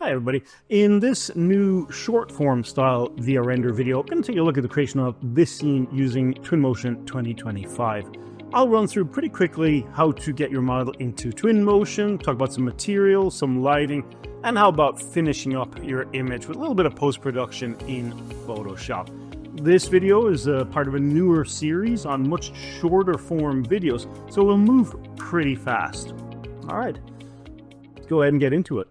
Hi everybody, in this new short form style via render video, I'm going to take a look at the creation of this scene using Twinmotion 2025. I'll run through pretty quickly how to get your model into Twinmotion, talk about some materials, some lighting, and how about finishing up your image with a little bit of post-production in Photoshop. This video is a part of a newer series on much shorter form videos, so we'll move pretty fast. All right, let's go ahead and get into it.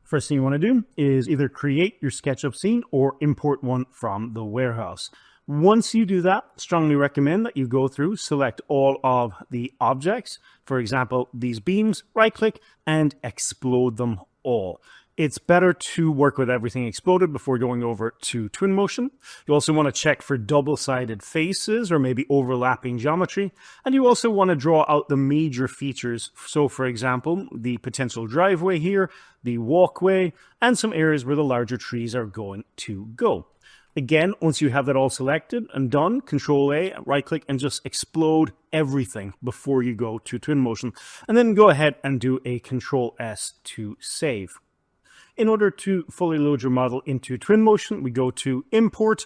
First thing you want to do is either create your SketchUp scene or import one from the warehouse. Once you do that, strongly recommend that you go through, select all of the objects. For example, these beams, right click and explode them all. It's better to work with everything exploded before going over to Twinmotion. You also want to check for double-sided faces or maybe overlapping geometry. And you also want to draw out the major features. So for example, the potential driveway here, the walkway, and some areas where the larger trees are going to go. Again, once you have that all selected and done, Control A, right click and just explode everything before you go to Twinmotion. And then go ahead and do a Control S to save. In order to fully load your model into Twinmotion, we go to Import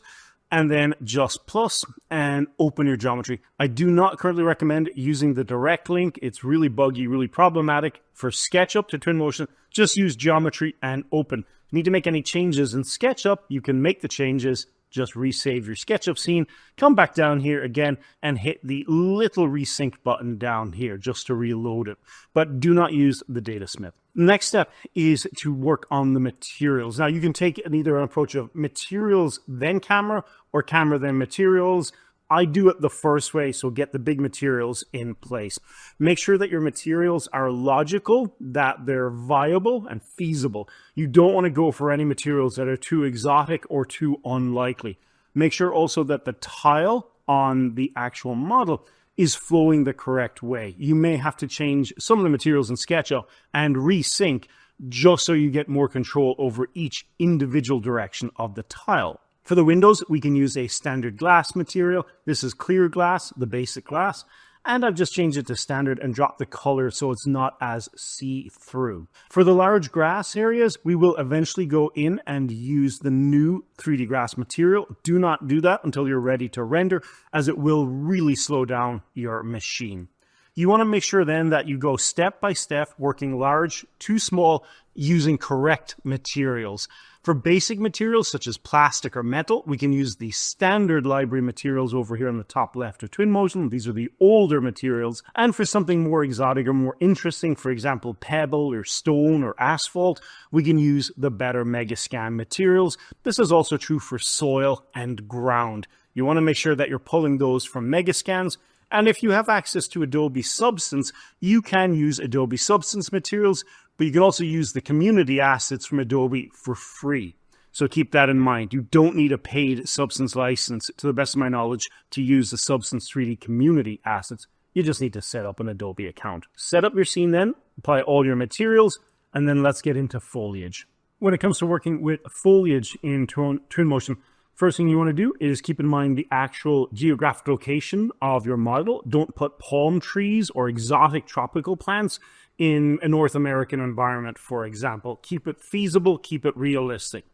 and then Just Plus and open your geometry. I do not currently recommend using the direct link. It's really buggy, really problematic. For SketchUp to Twinmotion, just use geometry and open. If you need to make any changes in SketchUp, you can make the changes. Just resave your SketchUp scene, come back down here again and hit the little resync button down here just to reload it. But do not use the Datasmith. Next step is to work on the materials. Now you can take either an approach of materials then camera or camera then materials. I do it the first way, so get the big materials in place. Make sure that your materials are logical, that they're viable and feasible. You don't want to go for any materials that are too exotic or too unlikely. Make sure also that the tile on the actual model is flowing the correct way. You may have to change some of the materials in SketchUp and resync just so you get more control over each individual direction of the tile. For the windows, we can use a standard glass material. This is clear glass, the basic glass. And I've just changed it to standard and dropped the color so it's not as see-through. For the large grass areas, we will eventually go in and use the new 3D grass material. Do not do that until you're ready to render, as it will really slow down your machine. You want to make sure then that you go step by step, working large to small, using correct materials. For basic materials such as plastic or metal, we can use the standard library materials over here on the top left of Twinmotion. These are the older materials. And for something more exotic or more interesting, for example, pebble or stone or asphalt, we can use the better Megascan materials. This is also true for soil and ground. You want to make sure that you're pulling those from Megascans. And if you have access to Adobe Substance, you can use Adobe Substance materials, but you can also use the community assets from Adobe for free. So keep that in mind. You don't need a paid Substance license, to the best of my knowledge, to use the Substance 3D community assets. You just need to set up an Adobe account. Set up your scene then, apply all your materials, and then let's get into Foliage. When it comes to working with Foliage in Twinmotion, first thing you want to do is keep in mind the actual geographic location of your model. Don't put palm trees or exotic tropical plants in a North American environment, for example. Keep it feasible, keep it realistic.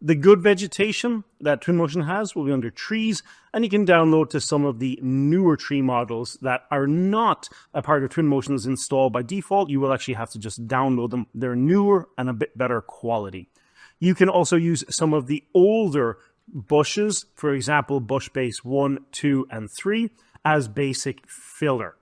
The good vegetation that Twinmotion has will be under trees, and you can download to some of the newer tree models that are not a part of Twinmotion's install by default. You will actually have to just download them. They're newer and a bit better quality. You can also use some of the older bushes, for example, bush base 1, 2, and 3 as basic filler.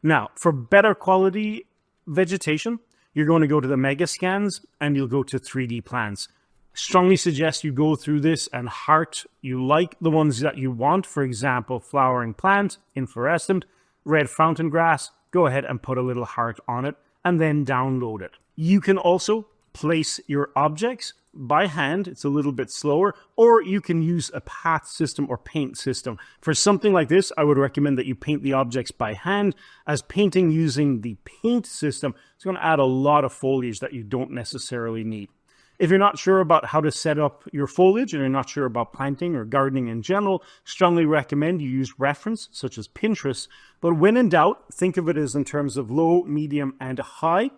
Now, for better quality vegetation, you're going to go to the Megascans and you'll go to 3D plants. Strongly suggest you go through this and heart. You like the ones that you want, for example, flowering plant, inflorescent, red fountain grass. Go ahead and put a little heart on it and then download it. You can also place your objects by hand. It's a little bit slower, or you can use a path system or paint system. For something like this, I would recommend that you paint the objects by hand, as painting using the paint system is going to add a lot of foliage that you don't necessarily need. If you're not sure about how to set up your foliage and you're not sure about planting or gardening in general, strongly recommend you use reference such as Pinterest. But when in doubt, think of it as in terms of low, medium, and high.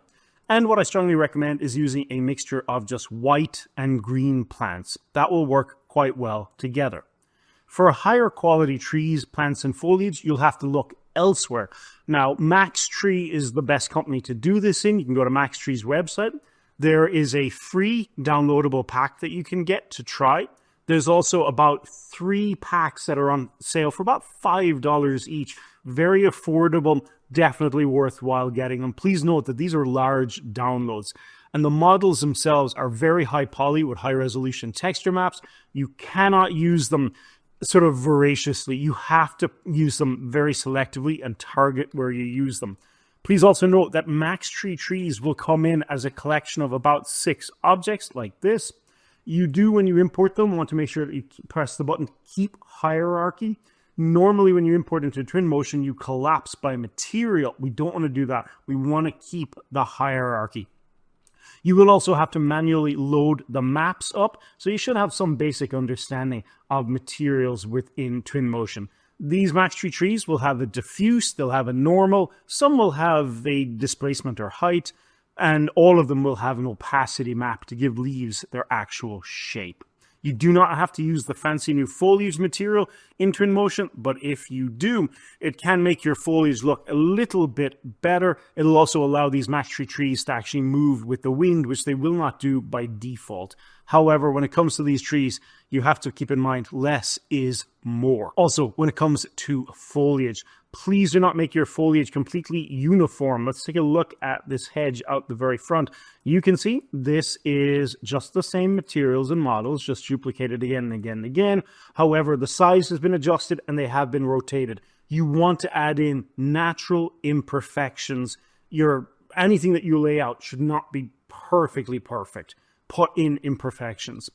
And what I strongly recommend is using a mixture of just white and green plants. That will work quite well together. For higher quality trees, plants, and foliage, you'll have to look elsewhere. Now, Max Tree is the best company to do this in. You can go to Max Tree's website. There is a free downloadable pack that you can get to try. There's also about 3 packs that are on sale for about $5 each. Very affordable, definitely worthwhile getting them. Please note that these are large downloads. And the models themselves are very high poly with high resolution texture maps. You cannot use them sort of voraciously. You have to use them very selectively and target where you use them. Please also note that Max Tree trees will come in as a collection of about 6 objects like this. You do, when you import them, want to make sure that you press the button Keep Hierarchy. Normally, when you import into Twinmotion, you collapse by material. We don't want to do that. We want to keep the hierarchy. You will also have to manually load the maps up, so you should have some basic understanding of materials within Twinmotion. These Max Tree trees will have a diffuse, they'll have a normal, some will have a displacement or height, and all of them will have an opacity map to give leaves their actual shape. You do not have to use the fancy new foliage material in Twinmotion, but if you do, it can make your foliage look a little bit better. It'll also allow these Max Tree trees to actually move with the wind, which they will not do by default. However, when it comes to these trees, you have to keep in mind less is more. Also, when it comes to foliage, please do not make your foliage completely uniform. Let's take a look at this hedge out the very front. You can see this is just the same materials and models, just duplicated again and again and again. However, the size has been adjusted and they have been rotated. You want to add in natural imperfections. Anything that you lay out should not be perfectly perfect. Put in imperfections.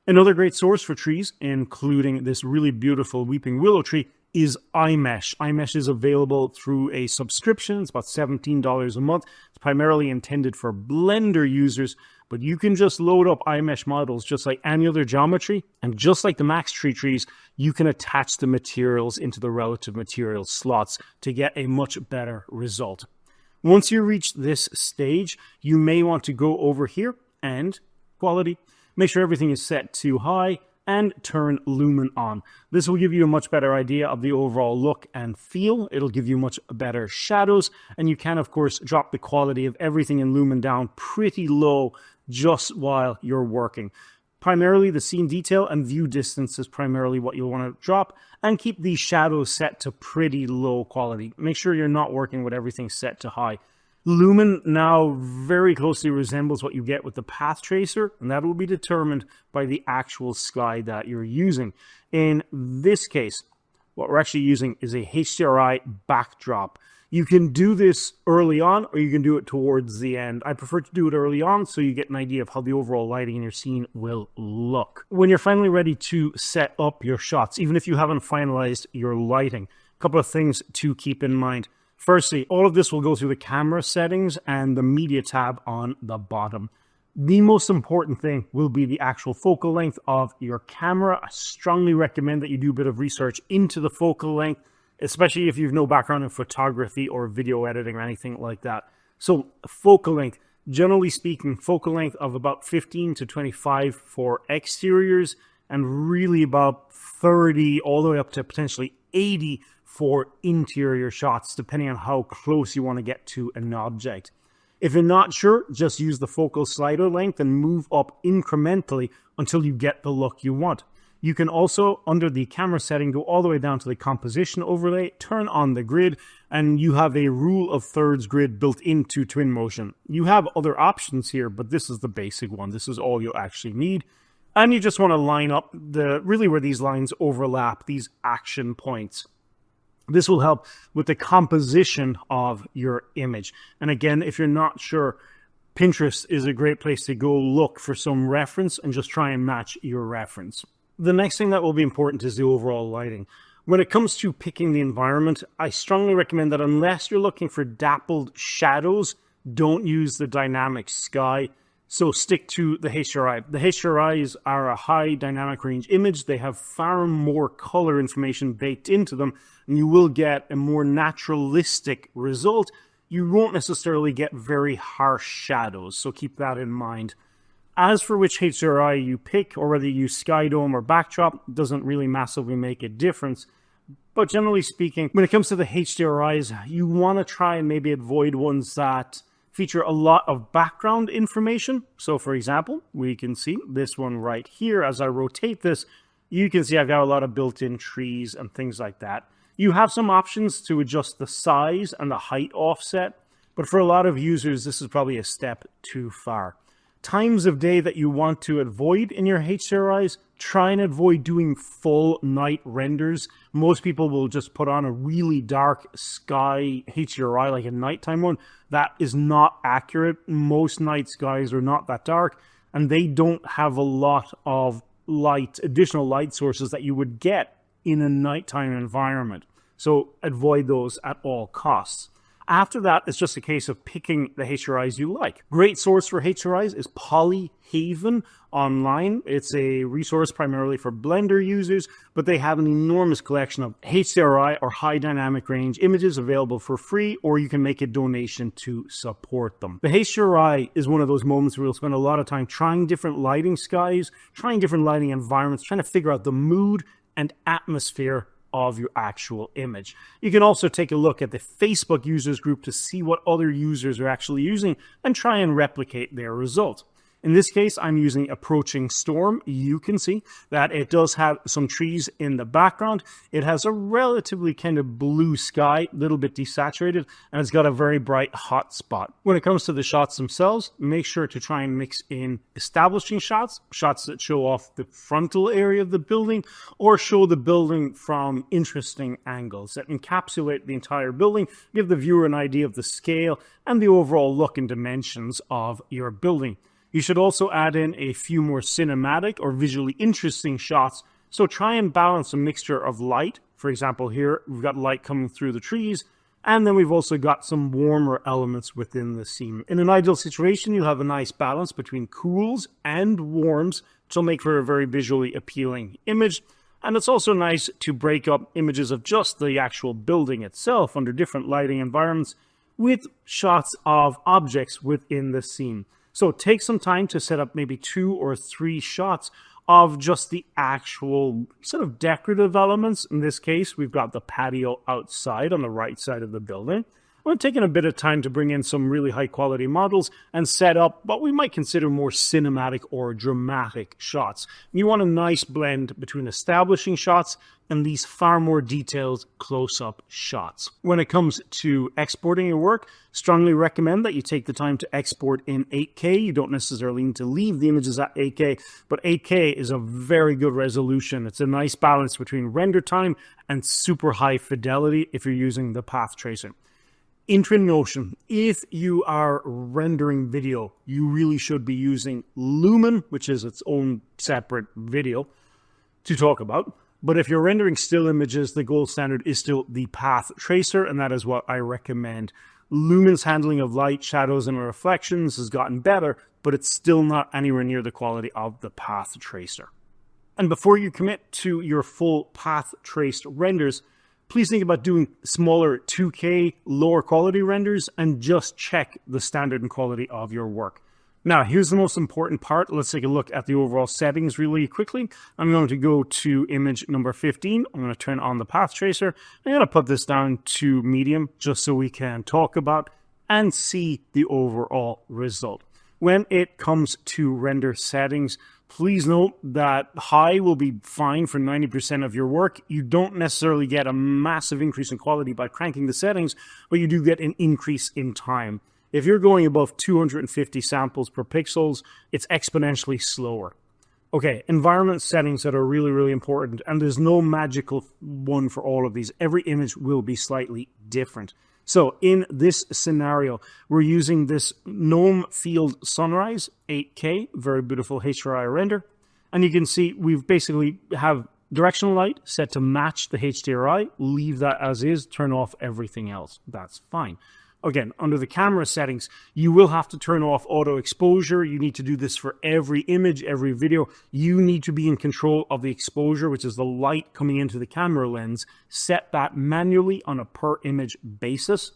Another great source for trees, including this really beautiful weeping willow tree, is iMesh. iMesh is available through a subscription. It's about $17 a month. It's primarily intended for Blender users, but you can just load up iMesh models just like any other geometry, and just like the Max Tree trees, you can attach the materials into the relative materials slots to get a much better result. Once you reach this stage, you may want to go over here and quality, make sure everything is set to high, and turn lumen on. This will give you a much better idea of the overall look and feel. It'll give you much better shadows, and you can of course drop the quality of everything in lumen down pretty low just while you're working. Primarily the scene detail and view distance is primarily what you'll want to drop, and keep these shadows set to pretty low quality. Make sure you're not working with everything set to high. Lumen now very closely resembles what you get with the path tracer, and that will be determined by the actual sky that you're using. In this case, what we're actually using is a HDRI backdrop. You can do this early on, or you can do it towards the end. I prefer to do it early on so you get an idea of how the overall lighting in your scene will look. When you're finally ready to set up your shots, even if you haven't finalized your lighting, a couple of things to keep in mind. Firstly, all of this will go through the camera settings and the media tab on the bottom. The most important thing will be the actual focal length of your camera. I strongly recommend that you do a bit of research into the focal length, especially if you have no background in photography or video editing or anything like that. So focal length, generally speaking, focal length of about 15 to 25 for exteriors, and really about 30 all the way up to potentially 80 for interior shots, depending on how close you want to get to an object. If you're not sure, just use the focal slider length and move up incrementally until you get the look you want. You can also, under the camera setting, go all the way down to the composition overlay, turn on the grid, and you have a rule of thirds grid built into Twinmotion. You have other options here, but this is the basic one. This is all you actually need. And you just want to line up really where these lines overlap, these action points. This will help with the composition of your image. And again, if you're not sure, Pinterest is a great place to go look for some reference and just try and match your reference. The next thing that will be important is the overall lighting. When it comes to picking the environment, I strongly recommend that unless you're looking for dappled shadows, don't use the dynamic sky. So stick to the HDRI. The HDRIs are a high dynamic range image. They have far more color information baked into them, and you will get a more naturalistic result you won't necessarily get very harsh shadows, so keep that in mind. As for which HDRI you pick, or whether you use Skydome or Backdrop, doesn't really massively make a difference. But generally speaking, when it comes to the HDRIs, you want to try and maybe avoid ones that feature a lot of background information. So for example, we can see this one right here. As I rotate this, you can see I've got a lot of built-in trees and things like that. You have some options to adjust the size and the height offset, but for a lot of users, this is probably a step too far. Times of day that you want to avoid in your HDRIs, try and avoid doing full night renders. Most people will just put on a really dark sky HDRI, like a nighttime one. That is not accurate. Most night skies are not that dark, and they don't have a lot of light, additional light sources that you would get in a nighttime environment. So avoid those at all costs. After that, it's just a case of picking the HDRIs you like. Great source for HDRIs is Polyhaven online. It's a resource primarily for Blender users, but they have an enormous collection of HDRI or high dynamic range images available for free, or you can make a donation to support them. The HDRI is one of those moments where you'll spend a lot of time trying different lighting skies, trying different lighting environments, trying to figure out the mood and atmosphere of your actual image. You can also take a look at the Facebook users group to see what other users are actually using and try and replicate their result. In this case, I'm using Approaching Storm. You can see that it does have some trees in the background. It has a relatively kind of blue sky, a little bit desaturated, and it's got a very bright hot spot. When it comes to the shots themselves, make sure to try and mix in establishing shots, shots that show off the frontal area of the building, or show the building from interesting angles that encapsulate the entire building, give the viewer an idea of the scale and the overall look and dimensions of your building. You should also add in a few more cinematic or visually interesting shots, so try and balance a mixture of light. For example, here we've got light coming through the trees, and then we've also got some warmer elements within the scene. In an ideal situation, you'll have a nice balance between cools and warms, which will make for a very visually appealing image. And it's also nice to break up images of just the actual building itself under different lighting environments with shots of objects within the scene. So take some time to set up maybe 2 or 3 shots of just the actual sort of decorative elements. In this case, we've got the patio outside on the right side of the building. We're taking a bit of time to bring in some really high quality models and set up what we might consider more cinematic or dramatic shots. You want a nice blend between establishing shots and these far more detailed close-up shots. When it comes to exporting your work, strongly recommend that you take the time to export in 8K. You don't necessarily need to leave the images at 8K, but 8K is a very good resolution. It's a nice balance between render time and super high fidelity if you're using the path tracer. In Twinmotion, if you are rendering video, you really should be using Lumen, which is its own separate video to talk about. But if you're rendering still images, the gold standard is still the path tracer, and that is what I recommend. Lumen's handling of light, shadows, and reflections has gotten better, but it's still not anywhere near the quality of the path tracer. And before you commit to your full path traced renders, please think about doing smaller 2K, lower quality renders, and just check the standard and quality of your work. Now, here's the most important part. Let's take a look at the overall settings really quickly. I'm going to go to image number 15. I'm going to turn on the path tracer. I'm going to put this down to medium just so we can talk about and see the overall result. When it comes to render settings, please note that high will be fine for 90% of your work. You don't necessarily get a massive increase in quality by cranking the settings, but you do get an increase in time. If you're going above 250 samples per pixels, it's exponentially slower. Okay, environment settings that are really, really important, and there's no magical one for all of these. Every image will be slightly different. So in this scenario, we're using this Gnome Field Sunrise 8K, very beautiful HDRI render. And you can see we've basically have directional light set to match the HDRI, leave that as is, turn off everything else. That's fine. Again, under the camera settings, you will have to turn off auto exposure. You need to do this for every image, every video. You need to be in control of the exposure, which is the light coming into the camera lens. Set that manually on a per image basis.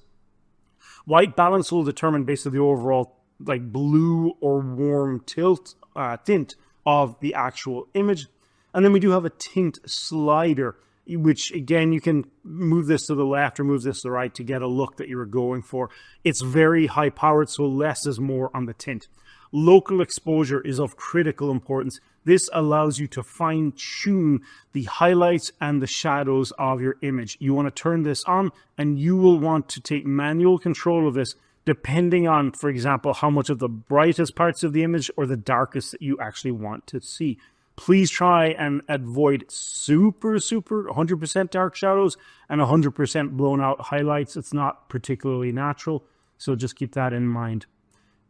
White balance will determine basically the overall like blue or warm tint of the actual image. And then we do have a tint slider, which again, you can move this to the left or move this to the right to get a look that you were going for. It's very high powered, so less is more on the tint. Local exposure is of critical importance. This allows you to fine tune the highlights and the shadows of your image. You want to turn this on, and you will want to take manual control of this depending on, for example, how much of the brightest parts of the image or the darkest that you actually want to see. Please try and avoid super 100% dark shadows and 100% blown out highlights. It's not particularly natural, so just keep that in mind.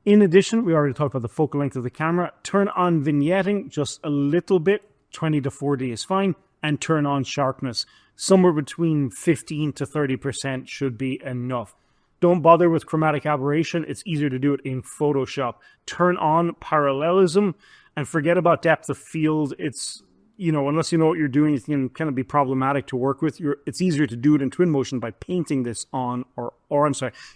In addition, we already talked about the focal length of the camera. Turn on vignetting just a little bit, 20 to 40 is fine, and turn on sharpness. Somewhere between 15 to 30% should be enough. Don't bother with chromatic aberration. It's easier to do it in Photoshop. Turn on parallelism and forget about depth of field. It's, unless you know what you're doing, it can kind of be problematic to work with. It's easier to do it in Twinmotion by painting this on,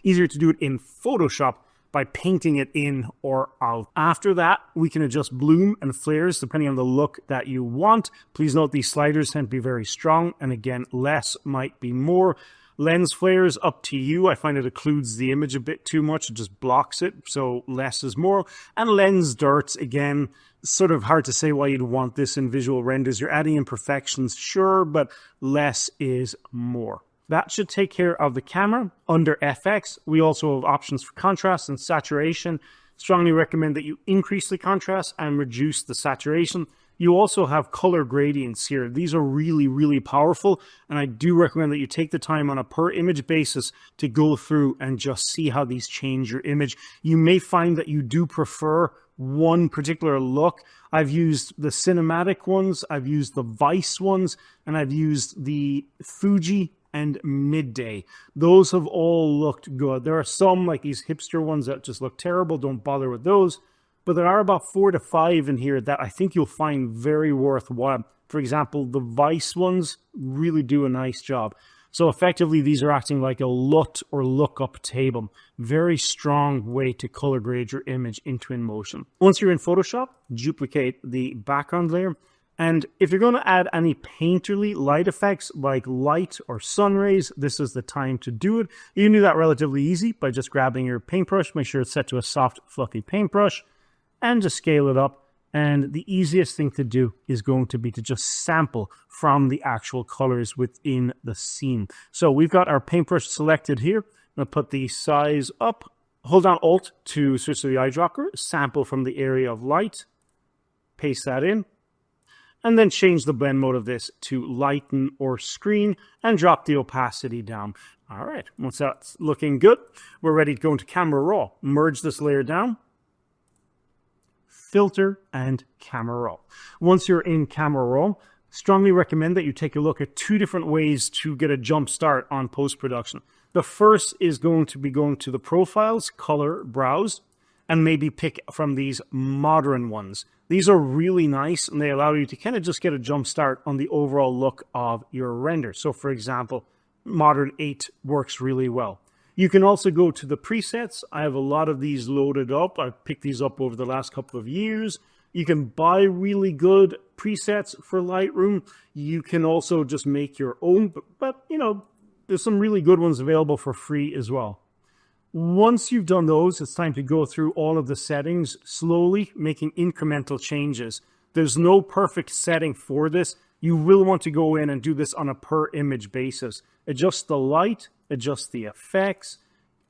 easier to do it in Photoshop by painting it in or out. After that, we can adjust bloom and flares depending on the look that you want. Please note these sliders tend to be very strong, and again, less might be more. Lens flares, up to you. I find it occludes the image a bit too much. It just blocks it, so less is more. And lens dirts, again, sort of hard to say why you'd want this in visual renders. You're adding imperfections, sure, but less is more. That should take care of the camera. Under FX, we also have options for contrast and saturation. Strongly recommend that you increase the contrast and reduce the saturation. You also have color gradients here. These are really powerful, and I do recommend that you take the time on a per image basis to go through and just see how these change your image. You may find that you do prefer one particular look. I've used the cinematic ones, I've used the Vice ones, and I've used the Fuji and Midday. Those have all looked good. There are some, like these hipster ones, that just look terrible. Don't bother with those. But there are about 4 to 5 in here that I think you'll find very worthwhile. For example, the Vice ones really do a nice job. So effectively, these are acting like a LUT or lookup table. Very strong way to color grade your image in Twinmotion. Once you're in Photoshop, duplicate the background layer. And if you're going to add any painterly light effects like light or sun rays, this is the time to do it. You can do that relatively easy by just grabbing your paintbrush. Make sure it's set to a soft, fluffy paintbrush, and just scale it up. And the easiest thing to do is going to be to just sample from the actual colors within the scene. So we've got our paintbrush selected here. I'm going to put the size up. Hold down Alt to switch to the eyedropper. Sample from the area of light. Paste that in. And then change the blend mode of this to lighten or screen and drop the opacity down. All right, once that's looking good, we're ready to go into Camera Raw. Merge this layer down. Filter and Camera Raw. Once you're in Camera Raw, strongly recommend that you take a look at 2 different ways to get a jump start on post-production. The first is going to be going to the Profiles, Color, Browse, and maybe pick from these modern ones. These are really nice, and they allow you to kind of just get a jump start on the overall look of your render. So for example, Modern 8 works really well. You can also go to the presets. I have a lot of these loaded up. I've picked these up over the last couple of years. You can buy really good presets for Lightroom. You can also just make your own, but there's some really good ones available for free as well. Once you've done those, it's time to go through all of the settings slowly, making incremental changes. There's no perfect setting for this. You will want to go in and do this on a per image basis. Adjust the light, adjust the effects,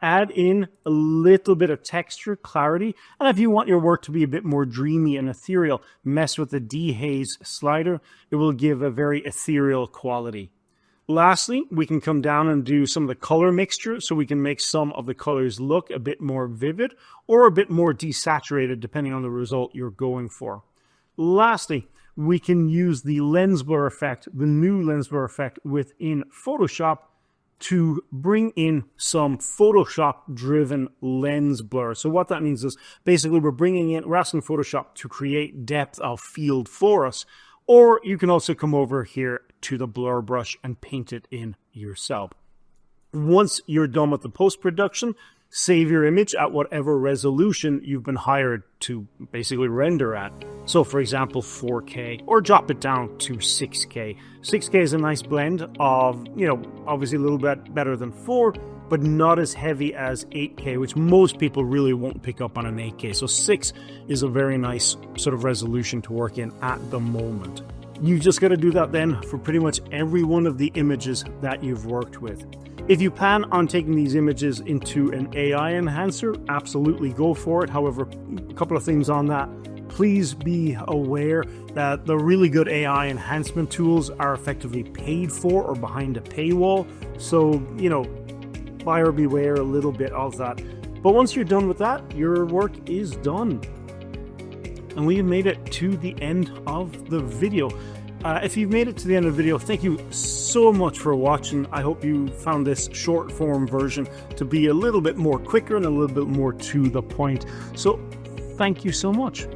add in a little bit of texture, clarity, and if you want your work to be a bit more dreamy and ethereal, mess with the dehaze slider. It will give a very ethereal quality. Lastly, we can come down and do some of the color mixture, so we can make some of the colors look a bit more vivid or a bit more desaturated depending on the result you're going for. Lastly, we can use the lens blur effect, the new lens blur effect within Photoshop, to bring in some Photoshop-driven lens blur. So what that means is basically we're asking Photoshop to create depth of field for us, or you can also come over here to the blur brush and paint it in yourself. Once you're done with the post-production, save your image at whatever resolution you've been hired to basically render at. So for example, 4K, or drop it down to 6K. 6K is a nice blend of, obviously a little bit better than 4, but not as heavy as 8K, which most people really won't pick up on an 8K. So 6 is a very nice sort of resolution to work in at the moment. You just got to do that then for pretty much every one of the images that you've worked with. If you plan on taking these images into an AI enhancer, absolutely go for it. However, a couple of things on that. Please be aware that the really good AI enhancement tools are effectively paid for or behind a paywall. So, buyer beware a little bit of that. But once you're done with that, your work is done. And we've made it to the end of the video. If you've made it to the end of the video, thank you so much for watching. I hope you found this short form version to be a little bit more quicker and a little bit more to the point. So thank you so much.